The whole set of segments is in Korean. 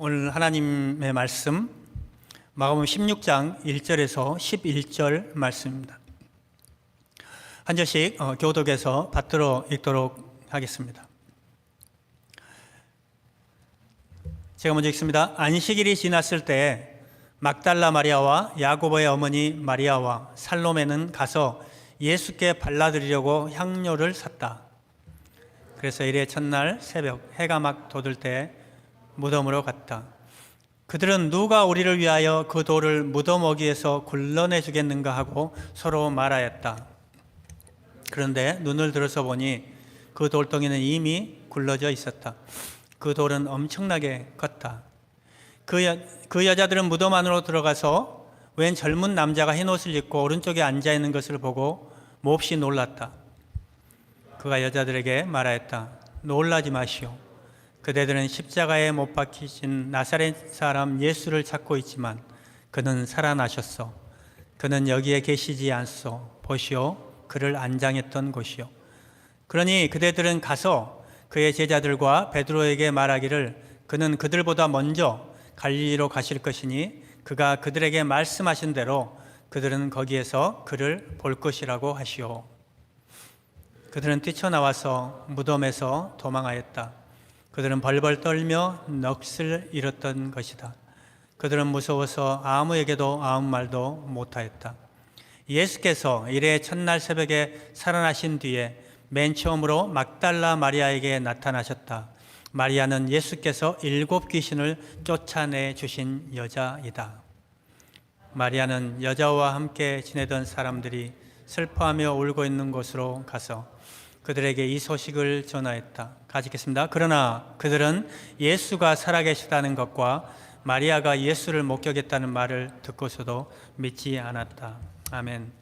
오늘 하나님의 말씀 마가복음 16장 1절에서 11절 말씀입니다. 한 절씩 교독에서 받들어 읽도록 하겠습니다. 제가 먼저 읽습니다. 안식일이 지났을 때 막달라 마리아와 야고보의 어머니 마리아와 살로메는 가서 예수께 발라드리려고 향료를 샀다. 그래서 이래 첫날 새벽 해가 막 돋을 때 무덤으로 갔다. 그들은 누가 우리를 위하여 그 돌을 무덤 어귀에서 굴러내 주겠는가 하고 서로 말하였다. 그런데 눈을 들어서 보니 그 돌덩이는 이미 굴러져 있었다. 그 돌은 엄청나게 컸다. 그 여자들은 무덤 안으로 들어가서 웬 젊은 남자가 흰 옷을 입고 오른쪽에 앉아 있는 것을 보고 몹시 놀랐다. 그가 여자들에게 말하였다. 놀라지 마시오. 그대들은 십자가에 못 박히신 나사렛 사람 예수를 찾고 있지만 그는 살아나셨소. 그는 여기에 계시지 않소. 보시오. 그를 안장했던 곳이요. 그러니 그대들은 가서 그의 제자들과 베드로에게 말하기를 그는 그들보다 먼저 갈릴리로 가실 것이니 그가 그들에게 말씀하신 대로 그들은 거기에서 그를 볼 것이라고 하시오. 그들은 뛰쳐나와서 무덤에서 도망하였다. 그들은 벌벌 떨며 넋을 잃었던 것이다. 그들은 무서워서 아무에게도 아무 말도 못하였다. 예수께서 이래 첫날 새벽에 살아나신 뒤에 맨 처음으로 막달라 마리아에게 나타나셨다. 마리아는 예수께서 7 귀신을 쫓아내 주신 여자이다. 마리아는 여자와 함께 지내던 사람들이 슬퍼하며 울고 있는 곳으로 가서 그들에게 이 소식을 전하였다. 같이 읽겠습니다. 그러나 그들은 예수가 살아계시다는 것과 마리아가 예수를 목격했다는 말을 듣고서도 믿지 않았다. 아멘.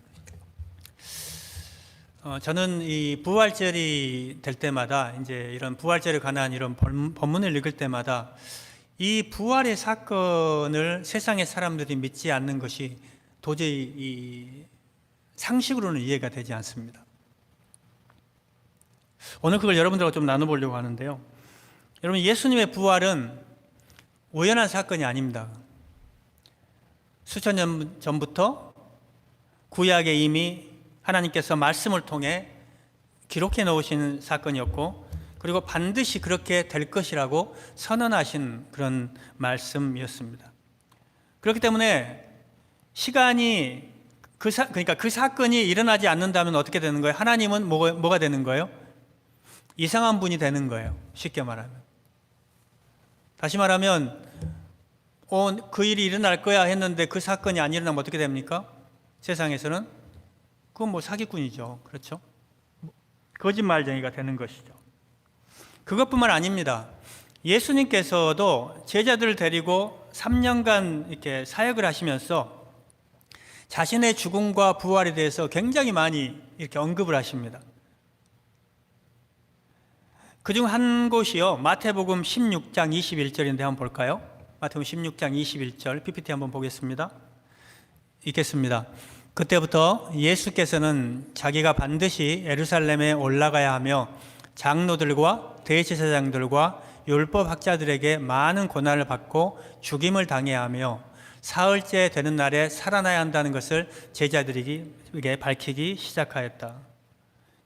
저는 이 부활절이 될 때마다 이제 이런 부활절에 관한 이런 본문을 읽을 때마다 이 부활의 사건을 세상의 사람들이 믿지 않는 것이 도저히 이 상식으로는 이해가 되지 않습니다. 오늘 그걸 여러분들과 좀 나눠보려고 하는데요. 여러분, 예수님의 부활은 우연한 사건이 아닙니다. 수천 년 전부터 구약에 이미 하나님께서 말씀을 통해 기록해 놓으신 사건이었고, 그리고 반드시 그렇게 될 것이라고 선언하신 그런 말씀이었습니다. 그렇기 때문에 시간이 그러니까 그 사건이 일어나지 않는다면 어떻게 되는 거예요? 하나님은 뭐가 되는 거예요? 이상한 분이 되는 거예요. 쉽게 말하면. 다시 말하면 그 일이 일어날 거야 했는데 그 사건이 안 일어나면 어떻게 됩니까? 세상에서는 그건 사기꾼이죠. 그렇죠? 거짓말쟁이가 되는 것이죠. 그것뿐만 아닙니다. 예수님께서도 제자들을 데리고 3년간 이렇게 사역을 하시면서 자신의 죽음과 부활에 대해서 굉장히 많이 이렇게 언급을 하십니다. 그중 한 곳이요, 마태복음 16장 21절인데 한번 볼까요? 마태복음 16장 21절 PPT 한번 보겠습니다. 읽겠습니다. 그때부터 예수께서는 자기가 반드시 예루살렘에 올라가야 하며 장로들과 대제사장들과 율법학자들에게 많은 고난을 받고 죽임을 당해야 하며 사흘째 되는 날에 살아나야 한다는 것을 제자들에게 밝히기 시작하였다.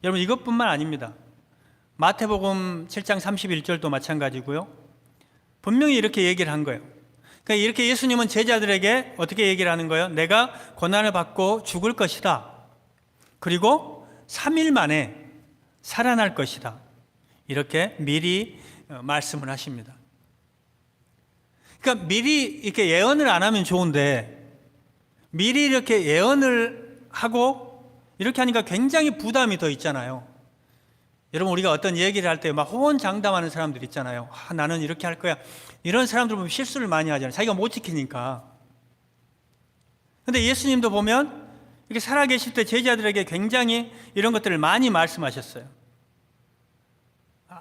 여러분, 이것뿐만 아닙니다. 마태복음 7장 31절도 마찬가지고요. 분명히 이렇게 얘기를 한 거예요. 그러니까 이렇게 예수님은 제자들에게 어떻게 얘기를 하는 거예요? 내가 고난을 받고 죽을 것이다. 그리고 3일 만에 살아날 것이다. 이렇게 미리 말씀을 하십니다. 그러니까 미리 이렇게 예언을 안 하면 좋은데 미리 이렇게 예언을 하고 이렇게 하니까 굉장히 부담이 더 있잖아요. 여러분, 우리가 어떤 얘기를 할 때 막 호언장담하는 사람들 있잖아요. 나는 이렇게 할 거야. 이런 사람들 보면 실수를 많이 하잖아요. 자기가 못 지키니까. 근데 예수님도 보면 이렇게 살아계실 때 제자들에게 굉장히 이런 것들을 많이 말씀하셨어요.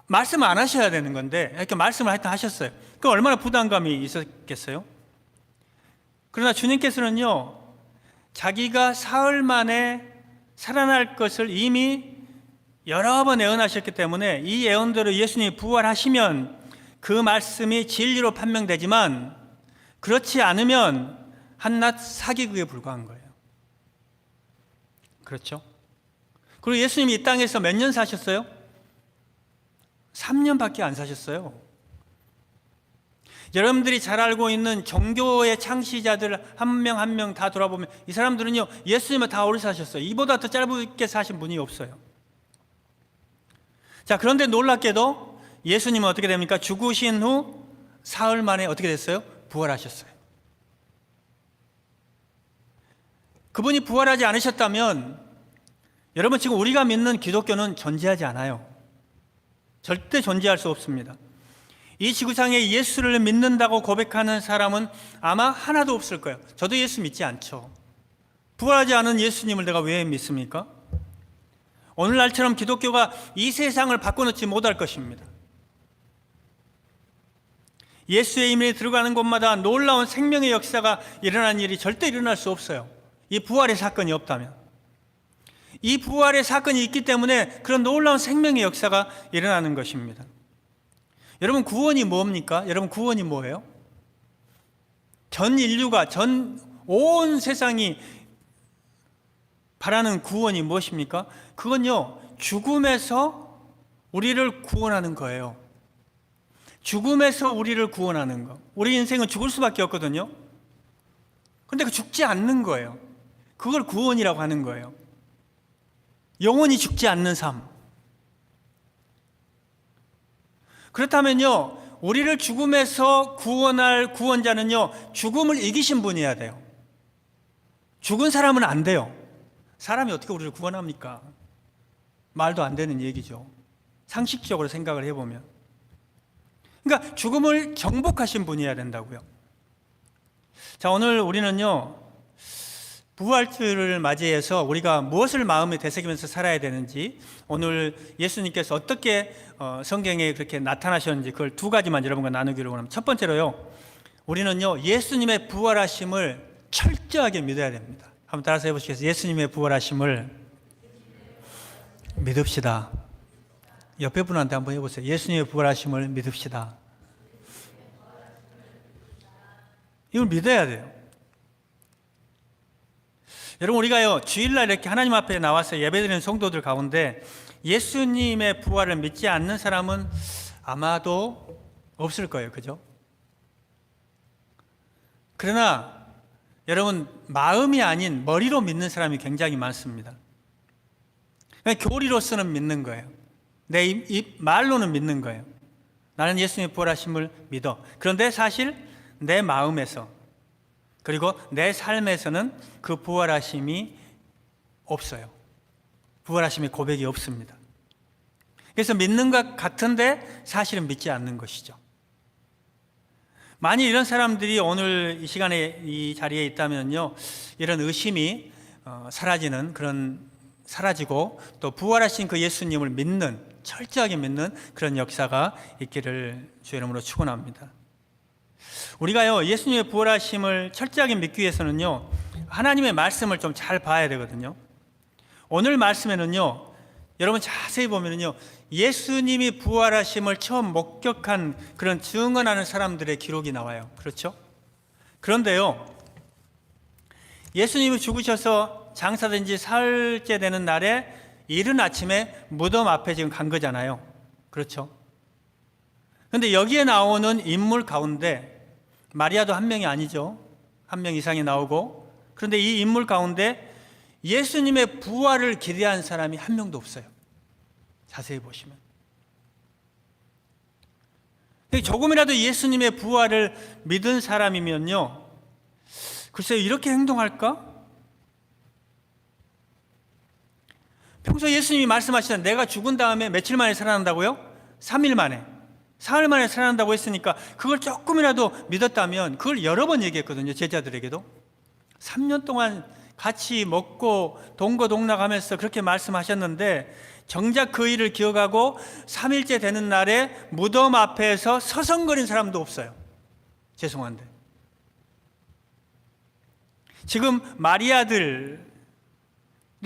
말씀을 안 하셔야 되는 건데 이렇게 말씀을 하여튼 하셨어요. 그 얼마나 부담감이 있었겠어요? 그러나 주님께서는요, 자기가 사흘 만에 살아날 것을 이미 여러 번 예언하셨기 때문에 이 예언대로 예수님이 부활하시면 그 말씀이 진리로 판명되지만 그렇지 않으면 한낱 사기극에 불과한 거예요. 그렇죠? 그리고 예수님이 이 땅에서 몇 년 사셨어요? 3년밖에 안 사셨어요. 여러분들이 잘 알고 있는 종교의 창시자들 한 명 한 명 다 돌아보면 이 사람들은요, 예수님은 다 오래 사셨어요. 이보다 더 짧게 사신 분이 없어요. 자, 그런데 놀랍게도 예수님은 어떻게 됩니까? 죽으신 후 사흘 만에 어떻게 됐어요? 부활하셨어요. 그분이 부활하지 않으셨다면 여러분, 지금 우리가 믿는 기독교는 존재하지 않아요. 절대 존재할 수 없습니다. 이 지구상에 예수를 믿는다고 고백하는 사람은 아마 하나도 없을 거예요. 저도 예수 믿지 않죠. 부활하지 않은 예수님을 내가 왜 믿습니까? 오늘날처럼 기독교가 이 세상을 바꿔놓지 못할 것입니다. 예수의 이름이 들어가는 곳마다 놀라운 생명의 역사가 일어나는 일이 절대 일어날 수 없어요. 이 부활의 사건이 없다면. 이 부활의 사건이 있기 때문에 그런 놀라운 생명의 역사가 일어나는 것입니다. 여러분, 구원이 뭡니까? 여러분, 구원이 뭐예요? 전 인류가, 온 세상이 바라는 구원이 무엇입니까? 그건요, 죽음에서 우리를 구원하는 거예요. 죽음에서 우리를 구원하는 거. 우리 인생은 죽을 수밖에 없거든요. 근데 그 죽지 않는 거예요. 그걸 구원이라고 하는 거예요. 영원히 죽지 않는 삶. 그렇다면요, 우리를 죽음에서 구원할 구원자는요, 죽음을 이기신 분이어야 돼요. 죽은 사람은 안 돼요. 사람이 어떻게 우리를 구원합니까? 말도 안 되는 얘기죠. 상식적으로 생각을 해보면. 그러니까 죽음을 정복하신 분이어야 된다고요. 자, 오늘 우리는요, 부활주를 맞이해서 우리가 무엇을 마음에 되새기면서 살아야 되는지, 오늘 예수님께서 어떻게 성경에 그렇게 나타나셨는지 그걸 두 가지만 여러분과 나누기로 합니다. 첫 번째로요, 우리는요, 예수님의 부활하심을 철저하게 믿어야 됩니다. 한번 따라서 해보시겠어요? 예수님의 부활하심을 믿읍시다. 옆에 분한테 한번 해보세요. 예수님의 부활하심을 믿읍시다. 이걸 믿어야 돼요. 여러분, 우리가요, 주일날 이렇게 하나님 앞에 나와서 예배드리는 성도들 가운데 예수님의 부활을 믿지 않는 사람은 아마도 없을 거예요. 그죠? 그러나 여러분, 마음이 아닌 머리로 믿는 사람이 굉장히 많습니다. 교리로서는 믿는 거예요. 내 입 말로는 믿는 거예요. 나는 예수님의 부활하심을 믿어. 그런데 사실 내 마음에서, 그리고 내 삶에서는 그 부활하심이 없어요. 부활하심의 고백이 없습니다. 그래서 믿는 것 같은데 사실은 믿지 않는 것이죠. 만일 이런 사람들이 오늘 이 시간에 이 자리에 있다면요, 이런 의심이 사라지고 또 부활하신 그 예수님을 믿는, 철저하게 믿는 그런 역사가 있기를 주의 이름으로 축원합니다. 우리가요, 예수님의 부활하심을 철저하게 믿기 위해서는요, 하나님의 말씀을 좀 잘 봐야 되거든요. 오늘 말씀에는요, 여러분 자세히 보면은요, 예수님이 부활하심을 처음 목격한 그런 증언하는 사람들의 기록이 나와요. 그렇죠? 그런데요, 예수님이 죽으셔서 장사된 지 사흘째 되는 날에 이른 아침에 무덤 앞에 지금 간 거잖아요. 그렇죠? 그런데 여기에 나오는 인물 가운데 마리아도 한 명이 아니죠. 한 명 이상이 나오고, 그런데 이 인물 가운데 예수님의 부활을 기대한 사람이 한 명도 없어요. 자세히 보시면. 조금이라도 예수님의 부활을 믿은 사람이면요, 글쎄요, 이렇게 행동할까? 평소 예수님이 말씀하시던 내가 죽은 다음에 며칠 만에 살아난다고요? 3일 만에, 사흘 만에 살아난다고 했으니까 그걸 조금이라도 믿었다면, 그걸 여러 번 얘기했거든요, 제자들에게도. 3년 동안 같이 먹고 동거동락하면서 그렇게 말씀하셨는데 정작 그 일을 기억하고 3일째 되는 날에 무덤 앞에서 서성거린 사람도 없어요. 죄송한데. 지금 마리아들이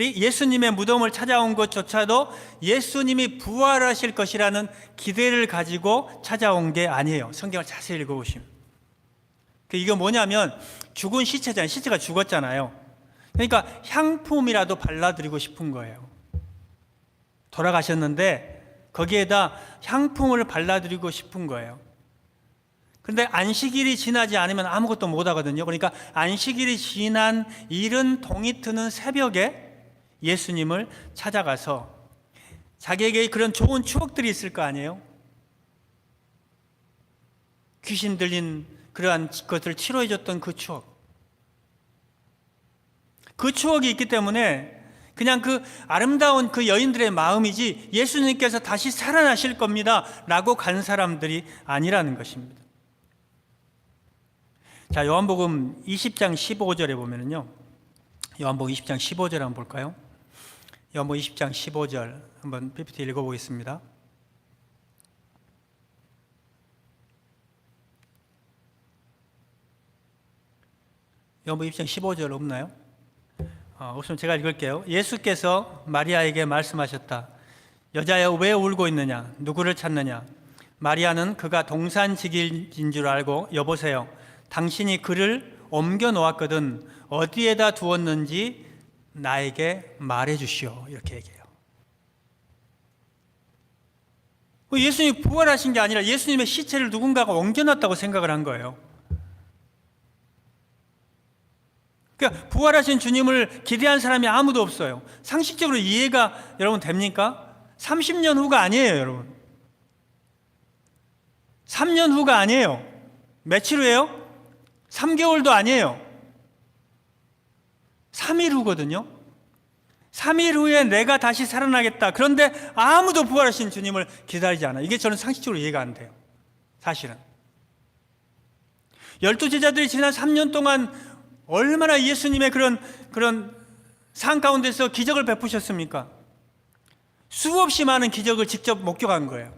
예수님의 무덤을 찾아온 것조차도 예수님이 부활하실 것이라는 기대를 가지고 찾아온 게 아니에요. 성경을 자세히 읽어보시면. 이게 뭐냐면 죽은 시체잖아요. 시체가 죽었잖아요. 그러니까 향품이라도 발라드리고 싶은 거예요. 돌아가셨는데 거기에다 향품을 발라드리고 싶은 거예요. 그런데 안식일이 지나지 않으면 아무것도 못 하거든요. 그러니까 안식일이 지난 이른 동이 트는 새벽에 예수님을 찾아가서 자기에게 그런 좋은 추억들이 있을 거 아니에요? 귀신 들린 그러한 것을 치료해줬던 그 추억. 그 추억이 있기 때문에 그냥 그 아름다운 그 여인들의 마음이지 예수님께서 다시 살아나실 겁니다 라고 간 사람들이 아니라는 것입니다. 자, 요한복음 20장 15절에 보면은요, 요한복음 20장 15절 한번 볼까요? 요한복음 20장 15절 한번 PPT 읽어보겠습니다. 요한복음 20장 15절 없나요? 없으면 제가 읽을게요. 예수께서 마리아에게 말씀하셨다. 여자여, 왜 울고 있느냐? 누구를 찾느냐? 마리아는 그가 동산직일인 줄 알고, 여보세요, 당신이 그를 옮겨 놓았거든 어디에다 두었는지 나에게 말해 주시오. 이렇게 얘기해요. 예수님이 부활하신 게 아니라 예수님의 시체를 누군가가 옮겨놨다고 생각을 한 거예요. 그러니까 부활하신 주님을 기대한 사람이 아무도 없어요. 상식적으로 이해가 여러분 됩니까? 30년 후가 아니에요, 여러분. 3년 후가 아니에요. 며칠 후예요? 3개월도 아니에요. 3일 후거든요. 3일 후에 내가 다시 살아나겠다. 그런데 아무도 부활하신 주님을 기다리지 않아요. 이게 저는 상식적으로 이해가 안 돼요. 사실은 12제자들이 지난 3년 동안 얼마나 예수님의 그런 상 가운데서 기적을 베푸셨습니까? 수없이 많은 기적을 직접 목격한 거예요.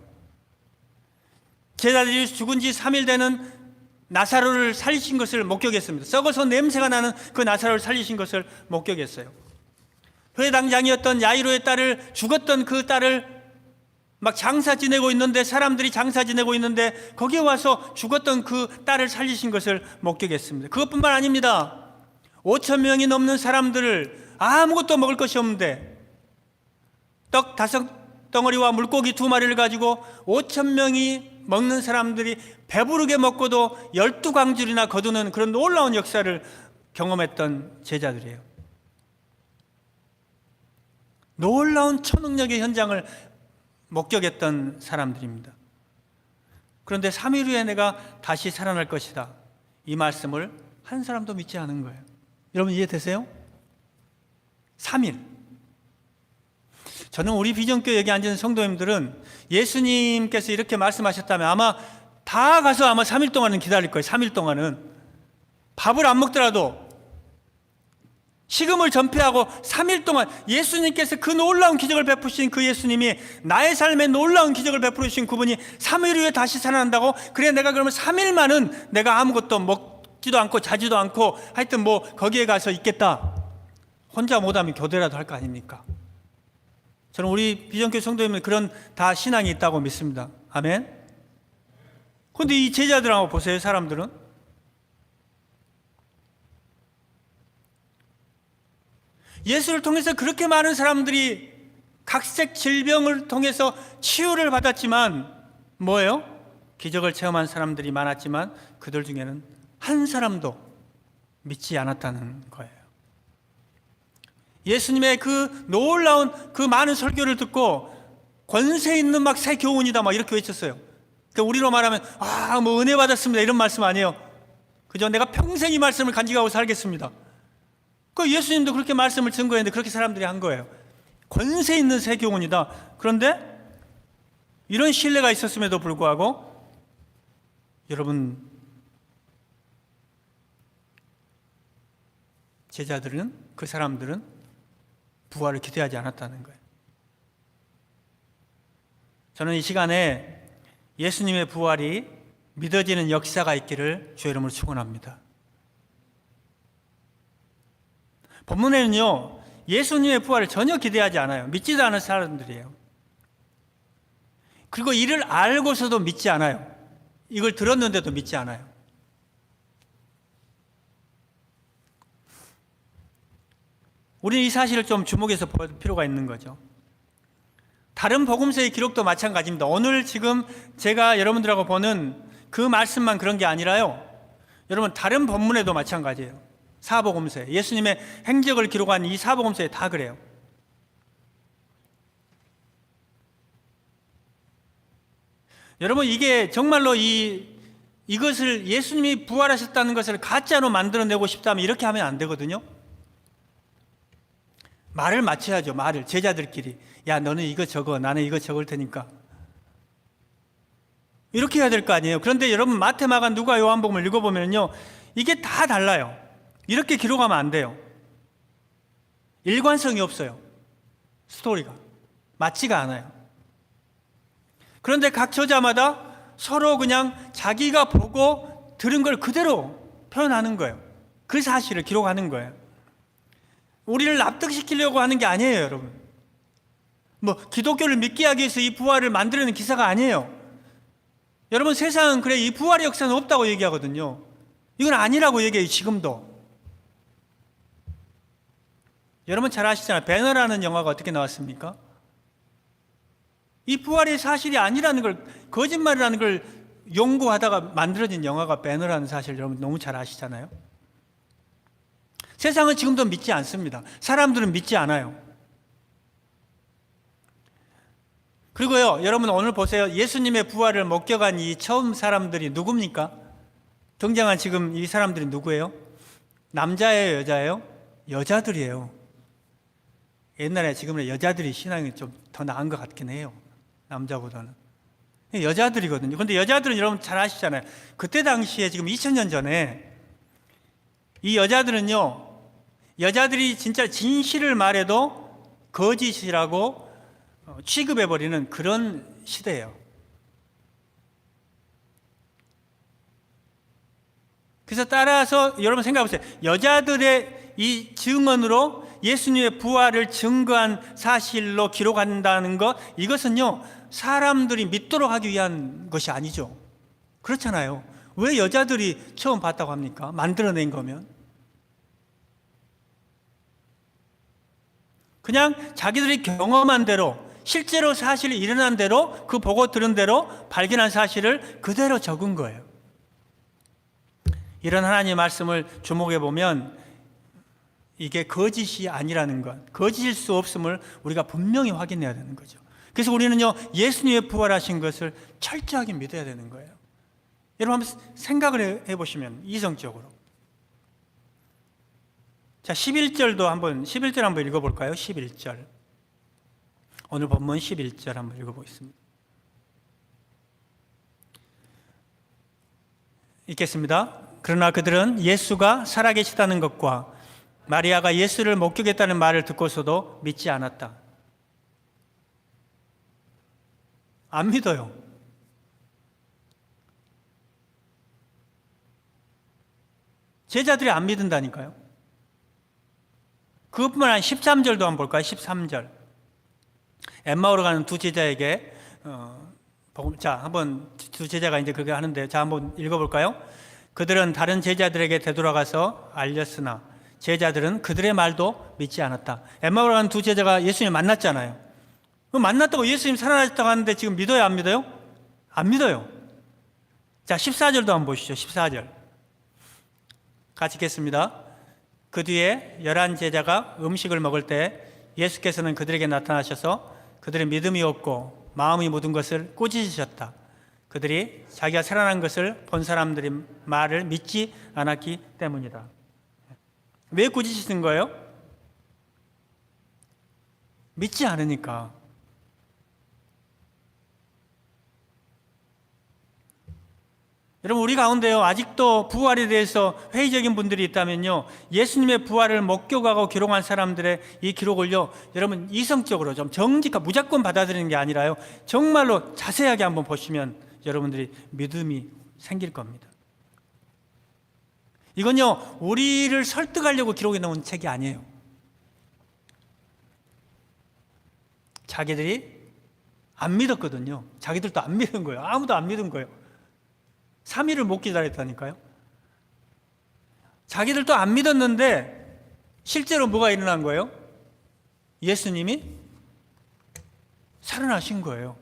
제자들이 죽은 지 3일 되는 나사로를 살리신 것을 목격했습니다. 썩어서 냄새가 나는 그 나사로를 살리신 것을 목격했어요. 회당장이었던 야이로의 딸을, 죽었던 그 딸을 막 장사 지내고 있는데, 사람들이 장사 지내고 있는데 거기에 와서 죽었던 그 딸을 살리신 것을 목격했습니다. 그것뿐만 아닙니다. 5천 명이 넘는 사람들을 아무것도 먹을 것이 없는데 떡 5덩어리와 물고기 2마리를 가지고 5천 명이 먹는 사람들이 배부르게 먹고도 12광줄이나 거두는 그런 놀라운 역사를 경험했던 제자들이에요. 놀라운 초능력의 현장을 목격했던 사람들입니다. 그런데 3일 후에 내가 다시 살아날 것이다, 이 말씀을 한 사람도 믿지 않은 거예요. 여러분 이해되세요? 3일. 저는 우리 비전교회 여기 앉은 성도님들은 예수님께서 이렇게 말씀하셨다면 아마 다 가서 아마 3일 동안은 기다릴 거예요. 3일 동안은 밥을 안 먹더라도 식음을 전폐하고 3일 동안 예수님께서 그 놀라운 기적을 베푸신 그 예수님이, 나의 삶에 놀라운 기적을 베푸신 그분이 3일 후에 다시 살아난다고? 그래, 내가 그러면 3일만은 내가 아무것도 먹지도 않고 자지도 않고 하여튼 뭐 거기에 가서 있겠다. 혼자 못하면 교대라도 할 거 아닙니까? 저는 우리 비전교회 성도님은 그런 다 신앙이 있다고 믿습니다. 아멘. 그런데 이 제자들 한번 보세요. 사람들은 예수를 통해서 그렇게 많은 사람들이 각색 질병을 통해서 치유를 받았지만 뭐예요? 기적을 체험한 사람들이 많았지만 그들 중에는 한 사람도 믿지 않았다는 거예요. 예수님의 그 놀라운 그 많은 설교를 듣고 권세 있는 막 새 교훈이다 막 이렇게 외쳤어요. 그러니까 우리로 말하면 뭐 은혜 받았습니다 이런 말씀 아니에요. 그저 내가 평생 이 말씀을 간직하고 살겠습니다. 그 예수님도 그렇게 말씀을 증거했는데 그렇게 사람들이 한 거예요. 권세 있는 새 교훈이다. 그런데 이런 신뢰가 있었음에도 불구하고 여러분, 제자들은, 그 사람들은 부활을 기대하지 않았다는 거예요. 저는 이 시간에 예수님의 부활이 믿어지는 역사가 있기를 주의 이름으로 축원합니다. 본문에는요, 예수님의 부활을 전혀 기대하지 않아요. 믿지도 않은 사람들이에요. 그리고 이를 알고서도 믿지 않아요. 이걸 들었는데도 믿지 않아요. 우리는 이 사실을 좀 주목해서 볼 필요가 있는 거죠. 다른 복음서의 기록도 마찬가지입니다. 오늘 지금 제가 여러분들하고 보는 그 말씀만 그런 게 아니라요. 여러분 다른 본문에도 마찬가지예요. 사복음서에 예수님의 행적을 기록한 이 사복음서에 다 그래요. 여러분 이게 정말로 이것을 예수님이 부활하셨다는 것을 가짜로 만들어내고 싶다면 이렇게 하면 안 되거든요. 말을 맞춰야죠. 말을 제자들끼리 야 너는 이거 적어 나는 이거 적을 테니까 이렇게 해야 될 거 아니에요. 그런데 여러분 마태, 마가, 누가, 요한복음을 읽어보면요 이게 다 달라요. 이렇게 기록하면 안 돼요. 일관성이 없어요. 스토리가 맞지가 않아요. 그런데 각 저자마다 서로 그냥 자기가 보고 들은 걸 그대로 표현하는 거예요. 그 사실을 기록하는 거예요. 우리를 납득시키려고 하는 게 아니에요, 여러분. 뭐 기독교를 믿게 하기 위해서 이 부활을 만들어내는 기사가 아니에요. 여러분 세상은 그래 이 부활의 역사는 없다고 얘기하거든요. 이건 아니라고 얘기해요. 지금도. 여러분 잘 아시잖아요. 배너라는 영화가 어떻게 나왔습니까? 이 부활의 사실이 아니라는 걸, 거짓말이라는 걸 연구하다가 만들어진 영화가 배너라는 사실 여러분 너무 잘 아시잖아요. 세상은 지금도 믿지 않습니다. 사람들은 믿지 않아요. 그리고요, 여러분 오늘 보세요. 예수님의 부활을 목격한 이 처음 사람들이 누굽니까? 등장한 지금 이 사람들이 누구예요? 남자예요, 여자예요? 여자들이에요. 옛날에 지금은 여자들이 신앙이 좀 더 나은 것 같긴 해요. 남자보다는. 여자들이거든요. 그런데 여자들은 여러분 잘 아시잖아요. 그때 당시에 지금 2000년 전에 이 여자들은요, 여자들이 진짜 진실을 말해도 거짓이라고 취급해버리는 그런 시대예요. 그래서 따라서 여러분 생각해보세요. 여자들의 이 증언으로 예수님의 부활을 증거한 사실로 기록한다는 것, 이것은요 사람들이 믿도록 하기 위한 것이 아니죠. 그렇잖아요. 왜 여자들이 처음 봤다고 합니까? 만들어낸 거면. 그냥 자기들이 경험한 대로, 실제로 사실이 일어난 대로, 그 보고 들은 대로 발견한 사실을 그대로 적은 거예요. 이런 하나님의 말씀을 주목해 보면 이게 거짓이 아니라는 것, 거짓일 수 없음을 우리가 분명히 확인해야 되는 거죠. 그래서 우리는요 예수님의 부활하신 것을 철저하게 믿어야 되는 거예요. 여러분 한번 생각을 해보시면 이성적으로. 자, 11절 한번 읽어볼까요? 11절. 오늘 본문 11절 한번 읽어보겠습니다. 읽겠습니다. 그러나 그들은 예수가 살아계시다는 것과 마리아가 예수를 목격했다는 말을 듣고서도 믿지 않았다. 안 믿어요. 제자들이 안 믿는다니까요. 그것뿐만 아니라 13절도 한번 볼까요? 13절. 엠마오로 가는 두 제자에게 자, 한번 두 제자가 이제 그렇게 하는데 자, 한번 읽어볼까요? 그들은 다른 제자들에게 되돌아가서 알렸으나 제자들은 그들의 말도 믿지 않았다. 엠마오로 가는 두 제자가 예수님 만났잖아요. 만났다고 예수님 살아나셨다고 하는데 지금 믿어요, 안 믿어요? 안 믿어요. 자, 14절도 한번 보시죠. 14절. 같이 읽겠습니다. 그 뒤에 11 제자가 음식을 먹을 때 예수께서는 그들에게 나타나셔서 그들의 믿음이 없고 마음이 묻은 것을 꾸짖으셨다. 그들이 자기가 살아난 것을 본 사람들이 말을 믿지 않았기 때문이다. 왜 꾸짖으신 거예요? 믿지 않으니까. 여러분 우리 가운데요 아직도 부활에 대해서 회의적인 분들이 있다면요 예수님의 부활을 목격하고 기록한 사람들의 이 기록을요 여러분 이성적으로 좀 정직하게 무조건 받아들이는 게 아니라요 정말로 자세하게 한번 보시면 여러분들이 믿음이 생길 겁니다. 이건요 우리를 설득하려고 기록해 놓은 책이 아니에요. 자기들이 안 믿었거든요. 자기들도 안 믿은 거예요. 아무도 안 믿은 거예요. 3일을 못 기다렸다니까요. 자기들도 안 믿었는데 실제로 뭐가 일어난 거예요? 예수님이 살아나신 거예요.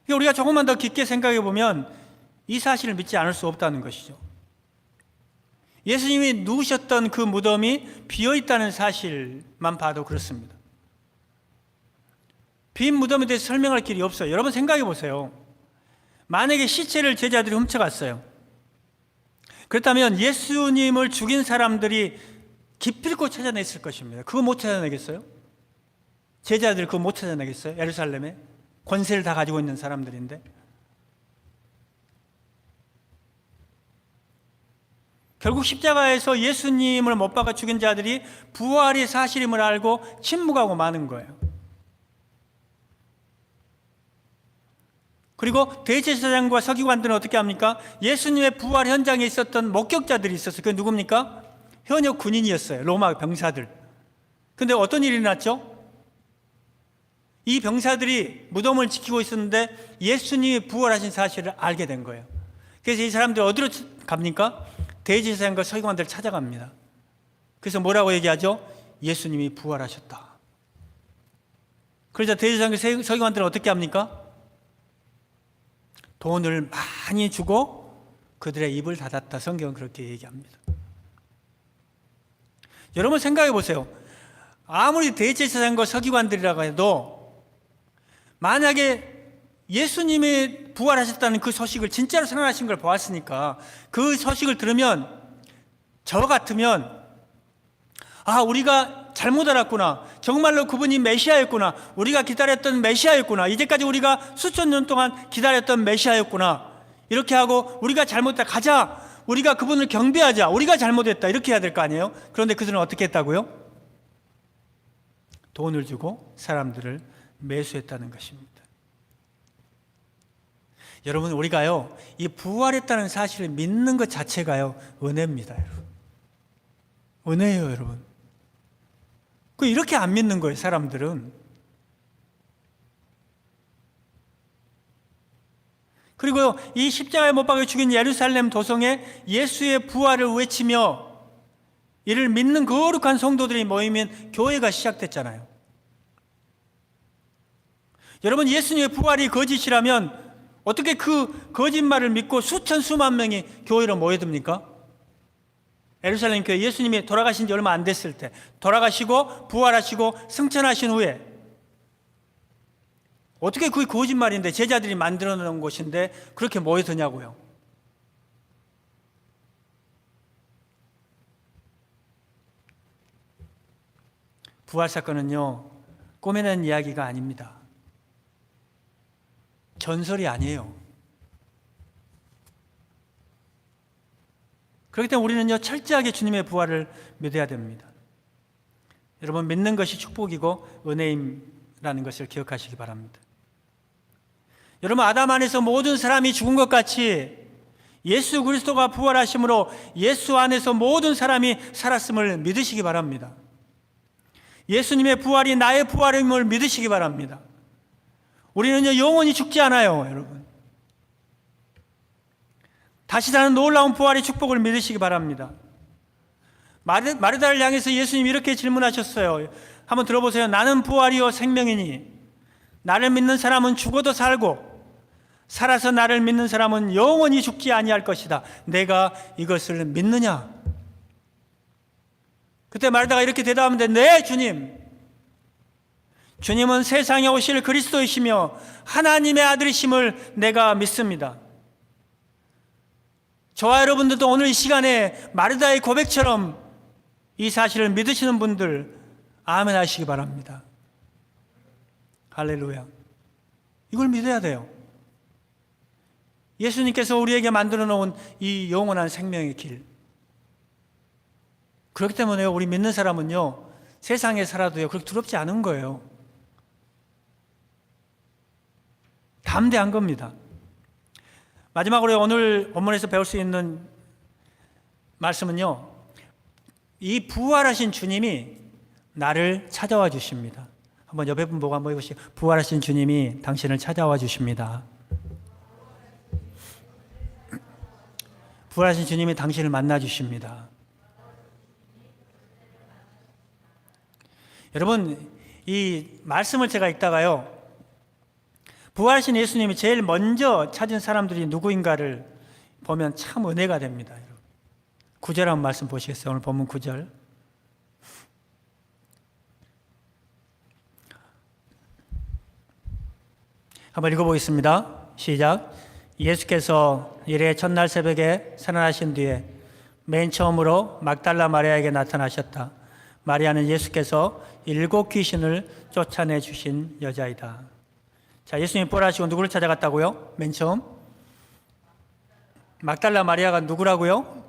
우리가 조금만 더 깊게 생각해 보면 이 사실을 믿지 않을 수 없다는 것이죠. 예수님이 누우셨던 그 무덤이 비어있다는 사실만 봐도 그렇습니다. 빈 무덤에 대해서 설명할 길이 없어요. 여러분 생각해 보세요. 만약에 시체를 제자들이 훔쳐갔어요. 그렇다면 예수님을 죽인 사람들이 기필코 찾아냈을 것입니다. 그거 못 찾아내겠어요? 제자들 그거 못 찾아내겠어요? 예루살렘에 권세를 다 가지고 있는 사람들인데. 결국 십자가에서 예수님을 못 박아 죽인 자들이 부활이 사실임을 알고 침묵하고 마는 거예요. 그리고 대제사장과 서기관들은 어떻게 합니까? 예수님의 부활 현장에 있었던 목격자들이 있었어요. 그게 누굽니까? 현역 군인이었어요. 로마 병사들. 근데 어떤 일이 났죠? 이 병사들이 무덤을 지키고 있었는데 예수님이 부활하신 사실을 알게 된 거예요. 그래서 이 사람들 어디로 갑니까? 대제사장과 서기관들을 찾아갑니다. 그래서 뭐라고 얘기하죠? 예수님이 부활하셨다. 그러자 대제사장과 서기관들은 어떻게 합니까? 돈을 많이 주고 그들의 입을 닫았다. 성경은 그렇게 얘기합니다. 여러분 생각해 보세요. 아무리 대제사장과 서기관들이라고 해도 만약에 예수님이 부활하셨다는 그 소식을 진짜로 살아나신 걸 보았으니까 그 소식을 들으면 저 같으면 우리가 잘못 알았구나. 정말로 그분이 메시아였구나. 우리가 기다렸던 메시아였구나. 이제까지 우리가 수천 년 동안 기다렸던 메시아였구나. 이렇게 하고 우리가 잘못했다. 가자. 우리가 그분을 경배하자. 우리가 잘못했다. 이렇게 해야 될 거 아니에요? 그런데 그들은 어떻게 했다고요? 돈을 주고 사람들을 매수했다는 것입니다. 여러분 우리가요 이 부활했다는 사실을 믿는 것 자체가요 은혜입니다. 여러분 은혜예요. 여러분 이렇게 안 믿는 거예요. 사람들은. 그리고 이 십자가에 못 박혀 죽인 예루살렘 도성에 예수의 부활을 외치며 이를 믿는 거룩한 성도들이 모이면 교회가 시작됐잖아요. 여러분 예수님의 부활이 거짓이라면 어떻게 그 거짓말을 믿고 수천 수만 명이 교회로 모여듭니까? 예루살렘 교회 예수님이 돌아가신 지 얼마 안 됐을 때 돌아가시고 부활하시고 승천하신 후에 어떻게 그게 거짓말인데 제자들이 만들어 놓은 곳인데 그렇게 모여드냐고요. 부활 사건은요 꾸며낸 이야기가 아닙니다. 전설이 아니에요. 그렇기 때문에 우리는요 철저하게 주님의 부활을 믿어야 됩니다. 여러분 믿는 것이 축복이고 은혜임이라는 것을 기억하시기 바랍니다. 여러분 아담 안에서 모든 사람이 죽은 것 같이 예수 그리스도가 부활하심으로 예수 안에서 모든 사람이 살았음을 믿으시기 바랍니다. 예수님의 부활이 나의 부활임을 믿으시기 바랍니다. 우리는요 영원히 죽지 않아요. 여러분 다시 사는 놀라운 부활의 축복을 믿으시기 바랍니다. 마르다를 향해서 예수님이 이렇게 질문하셨어요. 한번 들어보세요. 나는 부활이요 생명이니 나를 믿는 사람은 죽어도 살고 살아서 나를 믿는 사람은 영원히 죽지 아니할 것이다. 내가 이것을 믿느냐? 그때 마르다가 이렇게 대답하는데 네 주님. 주님은 세상에 오실 그리스도이시며 하나님의 아들이심을 내가 믿습니다. 저와 여러분들도 오늘 이 시간에 마르다의 고백처럼 이 사실을 믿으시는 분들 아멘 하시기 바랍니다. 할렐루야. 이걸 믿어야 돼요. 예수님께서 우리에게 만들어 놓은 이 영원한 생명의 길. 그렇기 때문에 우리 믿는 사람은요 세상에 살아도요 그렇게 두렵지 않은 거예요. 담대한 겁니다. 마지막으로 오늘 본문에서 배울 수 있는 말씀은요 이 부활하신 주님이 나를 찾아와 주십니다. 한번 옆에 분 보고 한번 해보시죠. 부활하신 주님이 당신을 찾아와 주십니다. 부활하신 주님이 당신을 만나 주십니다. 여러분, 이 말씀을 제가 읽다가요, 부활하신 예수님이 제일 먼저 찾은 사람들이 누구인가를 보면 참 은혜가 됩니다. 9절 한번 말씀 보시겠어요? 오늘 본문 9절. 한번 읽어보겠습니다. 시작. 예수께서 이래 첫날 새벽에 살아나신 뒤에 맨 처음으로 막달라 마리아에게 나타나셨다. 마리아는 예수께서 7 귀신을 쫓아내 주신 여자이다. 자, 예수님 부활하시고 누구를 찾아갔다고요? 맨 처음? 막달라 마리아가 누구라고요?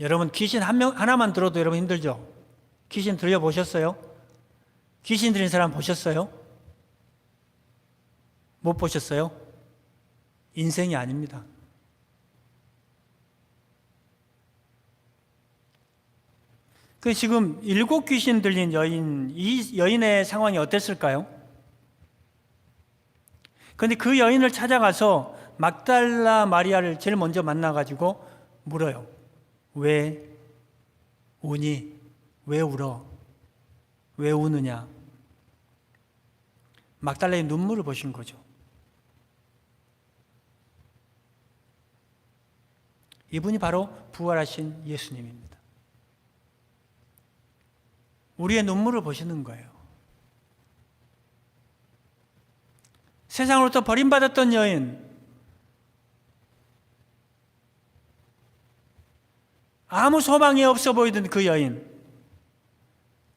여러분, 귀신 하나만 들어도 여러분 힘들죠? 귀신 들려보셨어요? 귀신 들린 사람 보셨어요? 못 보셨어요? 인생이 아닙니다. 그 지금 7 귀신 들린 여인, 이 여인의 상황이 어땠을까요? 그런데 그 여인을 찾아가서 막달라 마리아를 제일 먼저 만나가지고 물어요. 왜 우니? 왜 울어? 왜 우느냐? 막달라의 눈물을 보신 거죠. 이분이 바로 부활하신 예수님입니다. 우리의 눈물을 보시는 거예요. 세상으로부터 버림받았던 여인, 아무 소망이 없어 보이던 그 여인,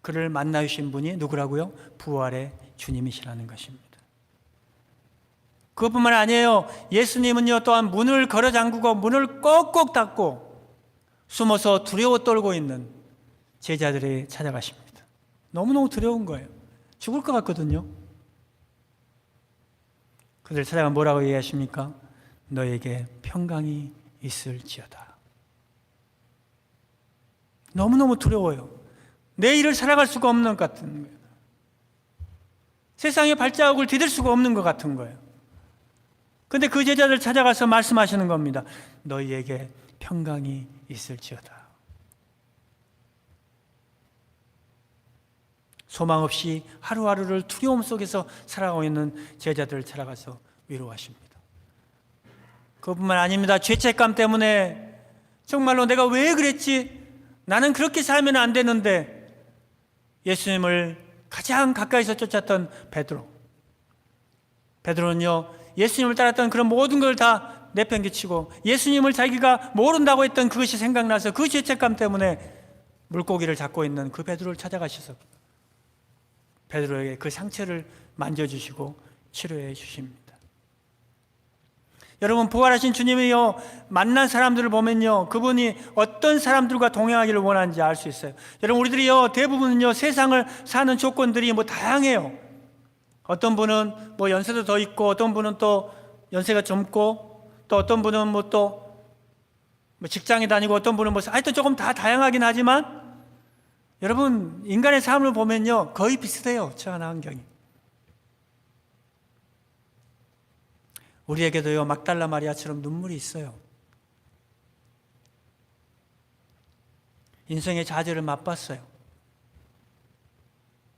그를 만나주신 분이 누구라고요? 부활의 주님이시라는 것입니다. 그것뿐만 아니에요. 예수님은요, 또한 문을 걸어 잠그고 문을 꼭꼭 닫고 숨어서 두려워 떨고 있는 제자들이 찾아가십니다. 너무너무 두려운 거예요. 죽을 것 같거든요. 그들 찾아가 뭐라고 얘기하십니까? 너에게 평강이 있을지어다. 너무너무 두려워요. 내일을 살아갈 수가 없는 것 같은 거예요. 세상의 발자국을 디딜 수가 없는 것 같은 거예요. 근데 그 제자들 찾아가서 말씀하시는 겁니다. 너희에게 평강이 있을지어다. 소망 없이 하루하루를 두려움 속에서 살아가고 있는 제자들을 찾아가서 위로하십니다. 그것뿐만 아닙니다. 죄책감 때문에 정말로 내가 왜 그랬지? 나는 그렇게 살면 안 되는데 예수님을 가장 가까이서 쫓았던 베드로는요, 예수님을 따랐던 그런 모든 걸 다 내팽개치고 예수님을 자기가 모른다고 했던 그것이 생각나서 그 죄책감 때문에 물고기를 잡고 있는 그 베드로를 찾아가셔서 베드로에게 그 상처를 만져주시고 치료해 주십니다. 여러분, 부활하신 주님이요, 만난 사람들을 보면요, 그분이 어떤 사람들과 동행하기를 원하는지 알 수 있어요. 여러분, 우리들이요, 대부분은요, 세상을 사는 조건들이 다양해요. 어떤 분은 연세도 더 있고, 어떤 분은 또 연세가 젊고, 또 어떤 분은 또 직장에 다니고, 어떤 분은 하여튼 조금 다 다양하긴 하지만, 여러분, 인간의 삶을 보면요, 거의 비슷해요. 처한 환경이. 우리에게도요, 막달라 마리아처럼 눈물이 있어요. 인생의 좌절을 맛봤어요.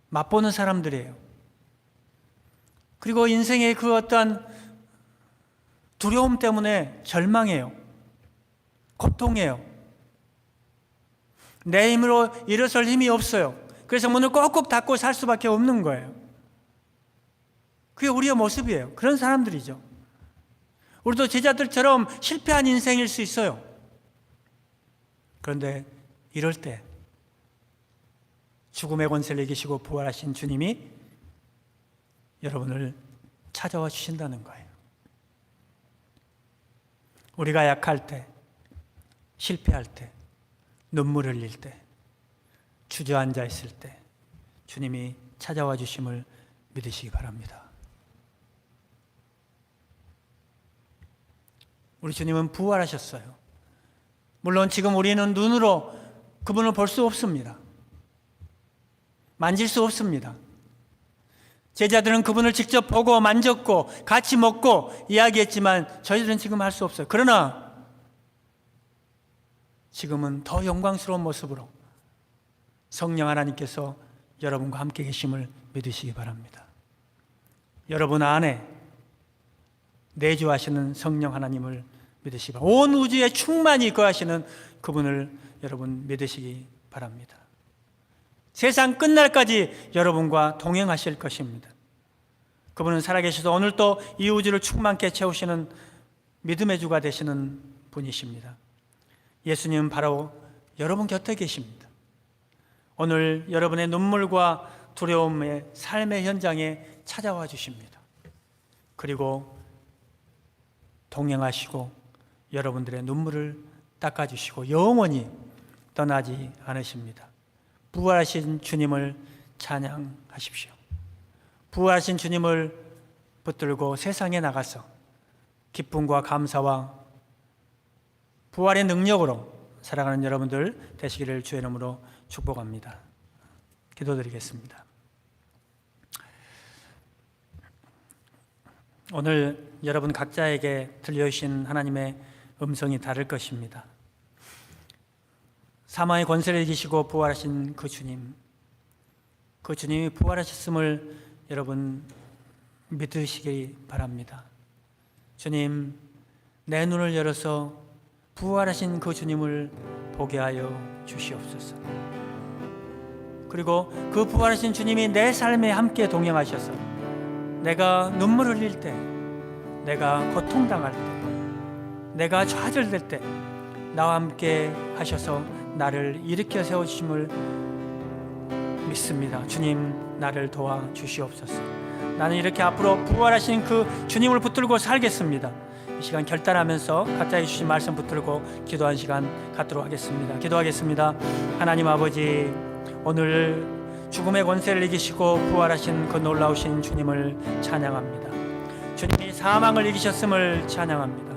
맛보는 사람들이에요. 그리고 인생의 그 어떠한 두려움 때문에 절망해요. 고통해요. 내 힘으로 일어설 힘이 없어요. 그래서 문을 꼭꼭 닫고 살 수밖에 없는 거예요. 그게 우리의 모습이에요. 그런 사람들이죠. 우리도 제자들처럼 실패한 인생일 수 있어요. 그런데 이럴 때 죽음의 권세를 이기시고 부활하신 주님이 여러분을 찾아와 주신다는 거예요. 우리가 약할 때, 실패할 때, 눈물 흘릴 때, 주저앉아 있을 때 주님이 찾아와 주심을 믿으시기 바랍니다. 우리 주님은 부활하셨어요. 물론 지금 우리는 눈으로 그분을 볼 수 없습니다. 만질 수 없습니다. 제자들은 그분을 직접 보고 만졌고 같이 먹고 이야기했지만 저희들은 지금 할 수 없어요. 그러나 지금은 더 영광스러운 모습으로 성령 하나님께서 여러분과 함께 계심을 믿으시기 바랍니다. 여러분 안에 내주하시는 성령 하나님을 믿으시기 바랍니다. 온 우주에 충만히 거하시는 그분을 여러분 믿으시기 바랍니다. 세상 끝날까지 여러분과 동행하실 것입니다. 그분은 살아계셔서 오늘 또 이 우주를 충만케 채우시는 믿음의 주가 되시는 분이십니다. 예수님은 바로 여러분 곁에 계십니다. 오늘 여러분의 눈물과 두려움의 삶의 현장에 찾아와 주십니다. 그리고 동행하시고 여러분들의 눈물을 닦아주시고 영원히 떠나지 않으십니다. 부활하신 주님을 찬양하십시오. 부활하신 주님을 붙들고 세상에 나가서 기쁨과 감사와 부활의 능력으로 살아가는 여러분들 되시기를 주의 이름으로 축복합니다. 기도드리겠습니다. 오늘 여러분 각자에게 들려주신 하나님의 음성이 다를 것입니다. 사망의 권세를 이기시고 부활하신 그 주님, 그 주님이 부활하셨음을 여러분 믿으시기 바랍니다. 주님, 내 눈을 열어서 부활하신 그 주님을 보게 하여 주시옵소서. 그리고 그 부활하신 주님이 내 삶에 함께 동행하셔서 내가 눈물 흘릴 때, 내가 고통당할 때, 내가 좌절될 때 나와 함께 하셔서 나를 일으켜 세우심을 믿습니다. 주님, 나를 도와 주시옵소서. 나는 이렇게 앞으로 부활하신 그 주님을 붙들고 살겠습니다. 이 시간 결단하면서 각자의 주신 말씀 붙들고 기도한 시간 갖도록 하겠습니다. 기도하겠습니다. 하나님 아버지, 오늘 죽음의 권세를 이기시고 부활하신 그 놀라우신 주님을 찬양합니다. 주님이 사망을 이기셨음을 찬양합니다.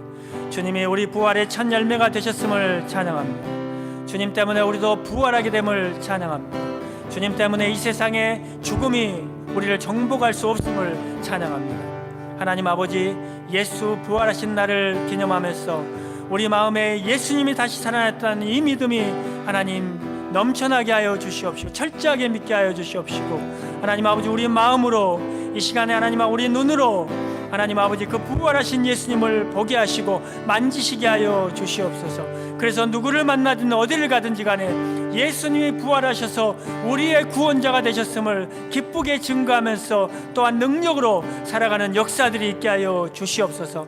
주님이 우리 부활의 첫 열매가 되셨음을 찬양합니다. 주님 때문에 우리도 부활하게 됨을 찬양합니다. 주님 때문에 이 세상에 죽음이 우리를 정복할 수 없음을 찬양합니다. 하나님 아버지, 예수 부활하신 날을 기념하면서 우리 마음에 예수님이 다시 살아났다는 이 믿음이 하나님 넘쳐나게 하여 주시옵시고 철저하게 믿게 하여 주시옵시고, 하나님 아버지, 우리 마음으로 이 시간에 하나님 우리 눈으로 하나님 아버지 그 부활하신 예수님을 보게 하시고 만지시게 하여 주시옵소서. 그래서 누구를 만나든 어디를 가든지 간에 예수님이 부활하셔서 우리의 구원자가 되셨음을 기쁘게 증거하면서 또한 능력으로 살아가는 역사들이 있게 하여 주시옵소서.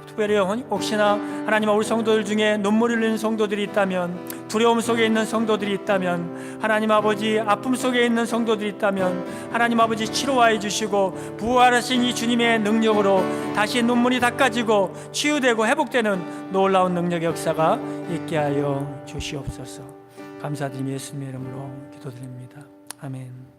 특별히 혹시나 하나님 우리 성도들 중에 눈물 흘리는 성도들이 있다면, 두려움 속에 있는 성도들이 있다면, 하나님 아버지 아픔 속에 있는 성도들이 있다면 하나님 아버지 치료하여 주시고 부활하신 이 주님의 능력으로 다시 눈물이 닦아지고 치유되고 회복되는 놀라운 능력의 역사가 있게 하여 주시옵소서. 감사드리며 예수님의 이름으로 기도드립니다. 아멘.